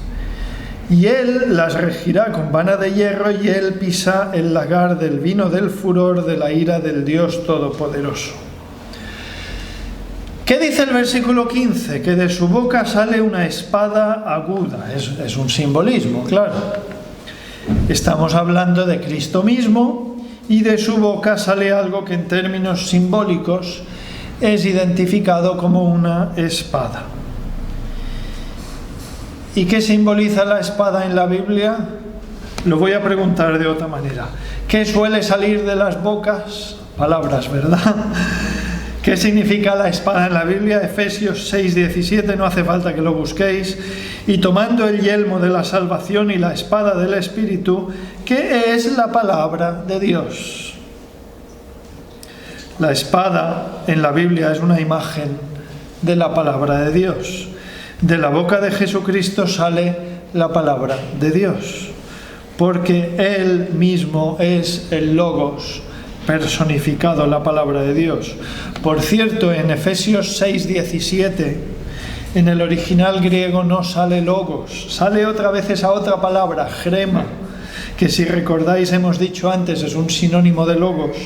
Y él las regirá con vara de hierro, y él pisa el lagar del vino del furor de la ira del Dios Todopoderoso. ¿Qué dice el versículo 15? Que de su boca sale una espada aguda. Es un simbolismo, claro. Estamos hablando de Cristo mismo, y de su boca sale algo que en términos simbólicos es identificado como una espada. ¿Y qué simboliza la espada en la Biblia? Lo voy a preguntar de otra manera. ¿Qué suele salir de las bocas? Palabras, ¿verdad? ¿Qué significa la espada en la Biblia? Efesios 6:17, no hace falta que lo busquéis. Y tomando el yelmo de la salvación y la espada del Espíritu, que es la palabra de Dios. La espada en la Biblia es una imagen de la palabra de Dios. De la boca de Jesucristo sale la palabra de Dios, porque Él mismo es el Logos personificado, la palabra de Dios. Por cierto, en Efesios 6:17, en el original griego no sale Logos, sale otra vez esa otra palabra, grema, que si recordáis hemos dicho antes es un sinónimo de Logos,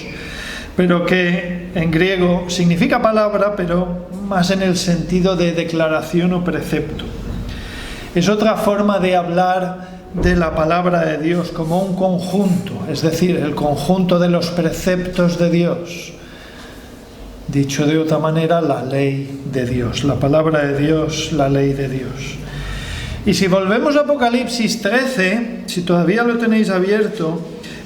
pero que en griego significa palabra, pero más en el sentido de declaración o precepto. Es otra forma de hablar de la palabra de Dios como un conjunto, es decir, el conjunto de los preceptos de Dios. Dicho de otra manera, la ley de Dios, la palabra de Dios, la ley de Dios. Y si volvemos a Apocalipsis 13, si todavía lo tenéis abierto,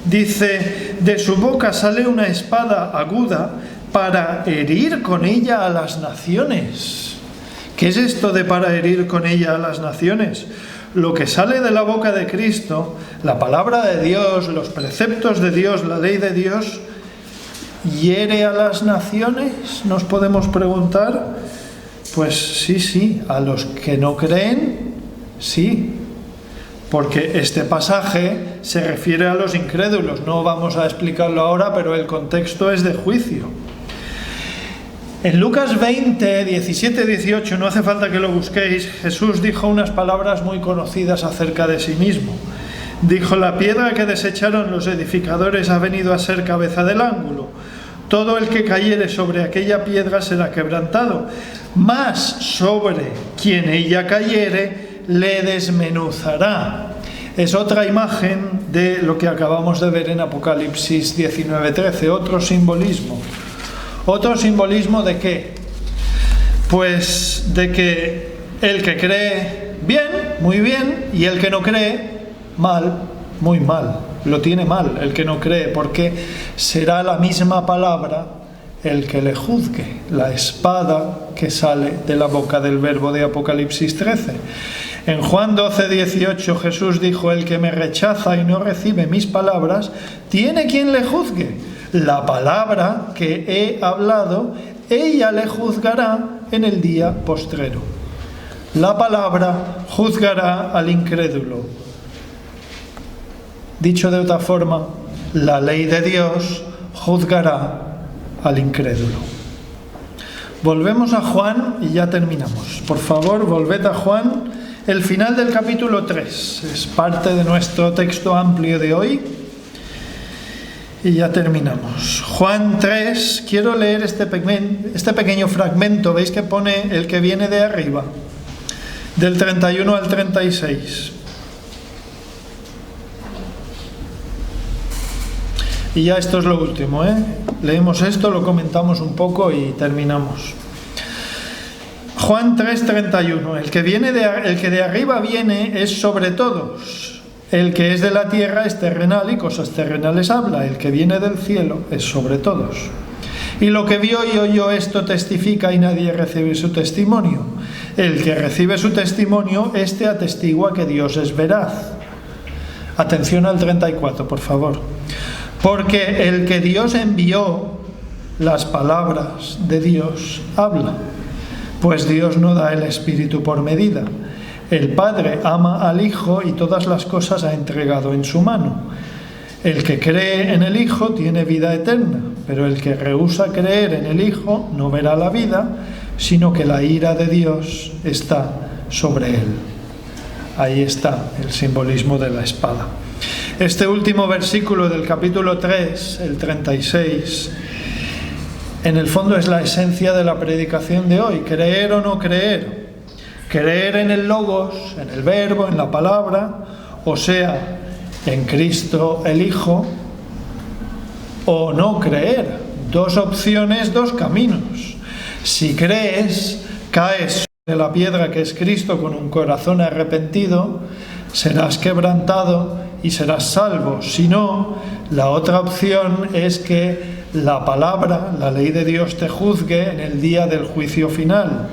dice, de su boca sale una espada aguda para herir con ella a las naciones. ¿Qué es esto de para herir con ella a las naciones? Lo que sale de la boca de Cristo, la palabra de Dios, los preceptos de Dios, la ley de Dios, ¿hiere a las naciones? Nos podemos preguntar. Pues sí, a los que no creen, sí. Porque este pasaje se refiere a los incrédulos. No vamos a explicarlo ahora, pero el contexto es de juicio. En Lucas 20, 17, 18, no hace falta que lo busquéis, Jesús dijo unas palabras muy conocidas acerca de sí mismo. Dijo, la piedra que desecharon los edificadores ha venido a ser cabeza del ángulo. Todo el que cayere sobre aquella piedra será quebrantado, mas sobre quien ella cayere le desmenuzará. Es otra imagen de lo que acabamos de ver en Apocalipsis 19:13, otro simbolismo. ¿Otro simbolismo de qué? Pues de que el que cree bien, muy bien, y el que no cree mal, muy mal. Lo tiene mal el que no cree, porque será la misma palabra el que le juzgue, la espada que sale de la boca del Verbo de Apocalipsis 13. En Juan 12:18 Jesús dijo, el que me rechaza y no recibe mis palabras, tiene quien le juzgue. La palabra que he hablado, ella le juzgará en el día postrero. La palabra juzgará al incrédulo. Dicho de otra forma, la ley de Dios juzgará al incrédulo. Volvemos a Juan y ya terminamos. Por favor, volved a Juan, el final del capítulo 3. Es parte de nuestro texto amplio de hoy. Y ya terminamos. Juan 3, quiero leer este pequeño fragmento. ¿Veis que pone el que viene de arriba? Del 31 al 36. Y ya esto es lo último, ¿eh? Leemos esto, lo comentamos un poco y terminamos. Juan 3:31. El que de arriba viene es sobre todos. El que es de la tierra es terrenal y cosas terrenales habla. El que viene del cielo es sobre todos. Y lo que vio y oyó esto testifica y nadie recibe su testimonio. El que recibe su testimonio, éste atestigua que Dios es veraz. Atención al 34, por favor. Porque el que Dios envió, las palabras de Dios habla. Pues Dios no da el Espíritu por medida. El Padre ama al Hijo y todas las cosas ha entregado en su mano. El que cree en el Hijo tiene vida eterna, pero el que rehúsa creer en el Hijo no verá la vida, sino que la ira de Dios está sobre él. Ahí está el simbolismo de la espada. Este último versículo del capítulo 3, el 36, en el fondo es la esencia de la predicación de hoy. Creer o no creer. Creer en el Logos, en el Verbo, en la palabra, o sea, en Cristo el Hijo, o no creer. Dos opciones, dos caminos. Si crees, caes sobre la piedra que es Cristo con un corazón arrepentido, serás quebrantado y serás salvo. Si no, la otra opción es que la palabra, la ley de Dios te juzgue en el día del juicio final.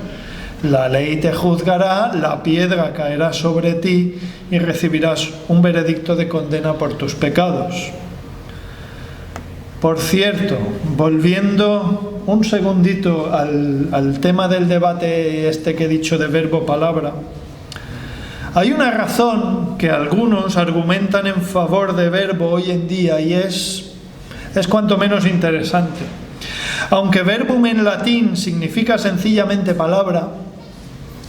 La ley te juzgará, la piedra caerá sobre ti y recibirás un veredicto de condena por tus pecados. Por cierto, volviendo un segundito al tema del debate este que he dicho de verbo-palabra, hay una razón que algunos argumentan en favor de verbo hoy en día y es cuanto menos interesante. Aunque verbum en latín significa sencillamente palabra,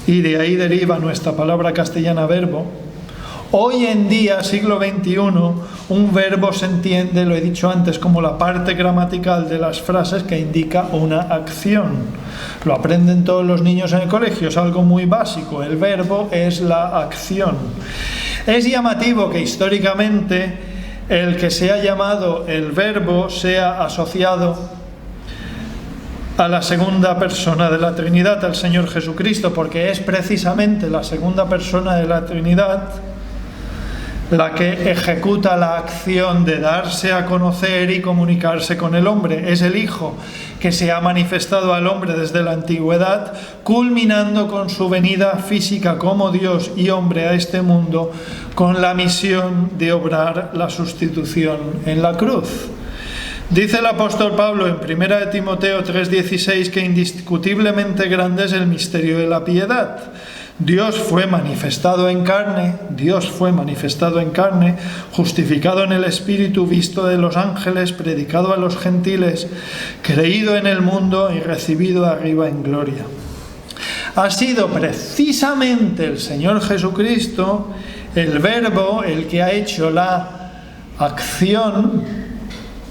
y de ahí deriva nuestra palabra castellana verbo, hoy en día, siglo XXI, un verbo se entiende, lo he dicho antes, como la parte gramatical de las frases que indica una acción. Lo aprenden todos los niños en el colegio, es algo muy básico. El verbo es la acción. Es llamativo que históricamente el que se ha llamado el verbo sea asociado a la segunda persona de la Trinidad, al Señor Jesucristo, porque es precisamente la segunda persona de la Trinidad la que ejecuta la acción de darse a conocer y comunicarse con el hombre. Es el Hijo que se ha manifestado al hombre desde la antigüedad, culminando con su venida física como Dios y hombre a este mundo, con la misión de obrar la sustitución en la cruz. Dice el apóstol Pablo en 1 Timoteo 3:16 que indiscutiblemente grande es el misterio de la piedad. Dios fue manifestado en carne, justificado en el Espíritu, visto de los ángeles, predicado a los gentiles, creído en el mundo y recibido arriba en gloria. Ha sido precisamente el Señor Jesucristo, el Verbo, el que ha hecho la acción,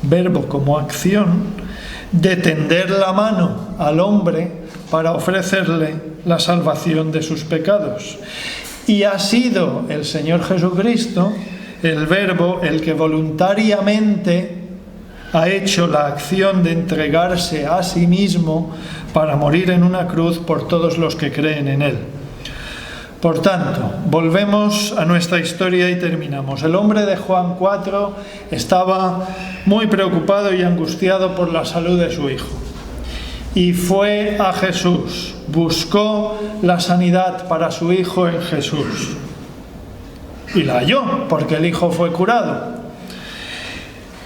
verbo como acción, de tender la mano al hombre para ofrecerle la salvación de sus pecados. Y ha sido el Señor Jesucristo, el Verbo, el que voluntariamente ha hecho la acción de entregarse a sí mismo para morir en una cruz por todos los que creen en Él. Por tanto, volvemos a nuestra historia y terminamos. El hombre de Juan 4 estaba muy preocupado y angustiado por la salud de su hijo. Y fue a Jesús, buscó la sanidad para su hijo en Jesús. Y la halló, porque el hijo fue curado.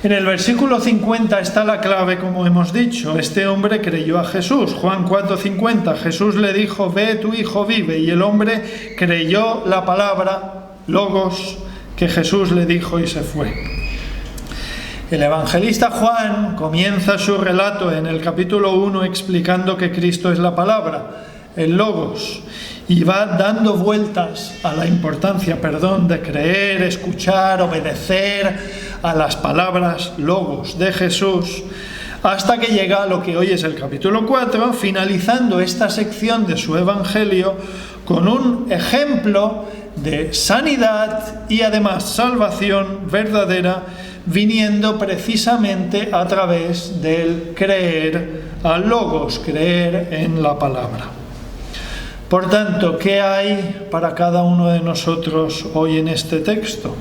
En el versículo 50 está la clave, como hemos dicho. Este hombre creyó a Jesús. Juan 4:50. Jesús le dijo: ve, tu hijo vive. Y el hombre creyó la palabra, Logos, que Jesús le dijo y se fue. El evangelista Juan comienza su relato en el capítulo 1 explicando que Cristo es la palabra, el Logos, y va dando vueltas a la importancia, de creer, escuchar, obedecer a las palabras Logos de Jesús, hasta que llega a lo que hoy es el capítulo 4, finalizando esta sección de su evangelio con un ejemplo de sanidad y además salvación verdadera, viniendo precisamente a través del creer al Logos, creer en la palabra. Por tanto, ¿qué hay para cada uno de nosotros hoy en este texto?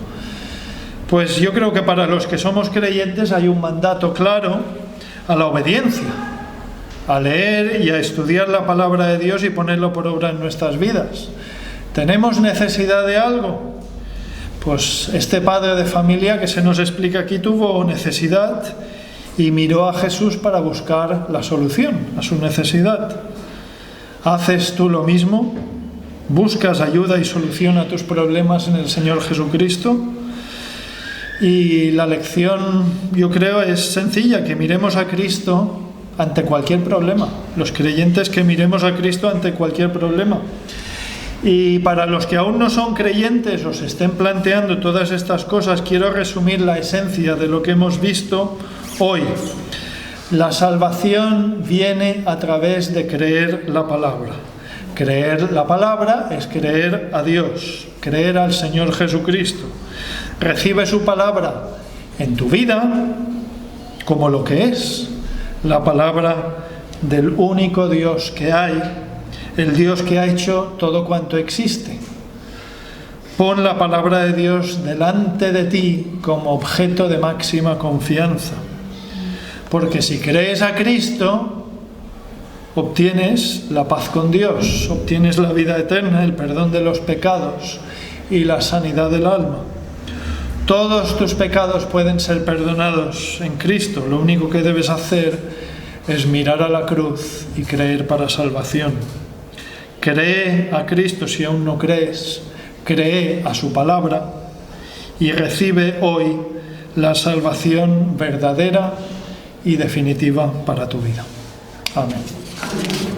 Pues yo creo que para los que somos creyentes hay un mandato claro a la obediencia. a leer y a estudiar la palabra de Dios y ponerlo por obra en nuestras vidas. ¿Tenemos necesidad de algo? Pues este padre de familia que se nos explica aquí tuvo necesidad y miró a Jesús para buscar la solución a su necesidad. ¿Haces tú lo mismo? ¿Buscas ayuda y solución a tus problemas en el Señor Jesucristo? Y la lección, yo creo, es sencilla, que miremos a Cristo ante cualquier problema. Los creyentes que miremos a Cristo ante cualquier problema. Y para los que aún no son creyentes o se estén planteando todas estas cosas, quiero resumir la esencia de lo que hemos visto hoy. La salvación viene a través de creer la palabra. Creer la palabra es creer a Dios, creer al Señor Jesucristo. Recibe su palabra en tu vida como lo que es, la palabra del único Dios que hay, el Dios que ha hecho todo cuanto existe. Pon la palabra de Dios delante de ti como objeto de máxima confianza. Porque si crees a Cristo, obtienes la paz con Dios, obtienes la vida eterna, el perdón de los pecados y la sanidad del alma. Todos tus pecados pueden ser perdonados en Cristo. Lo único que debes hacer es mirar a la cruz y creer para salvación. Cree a Cristo si aún no crees, cree a su palabra y recibe hoy la salvación verdadera y definitiva para tu vida. Amén.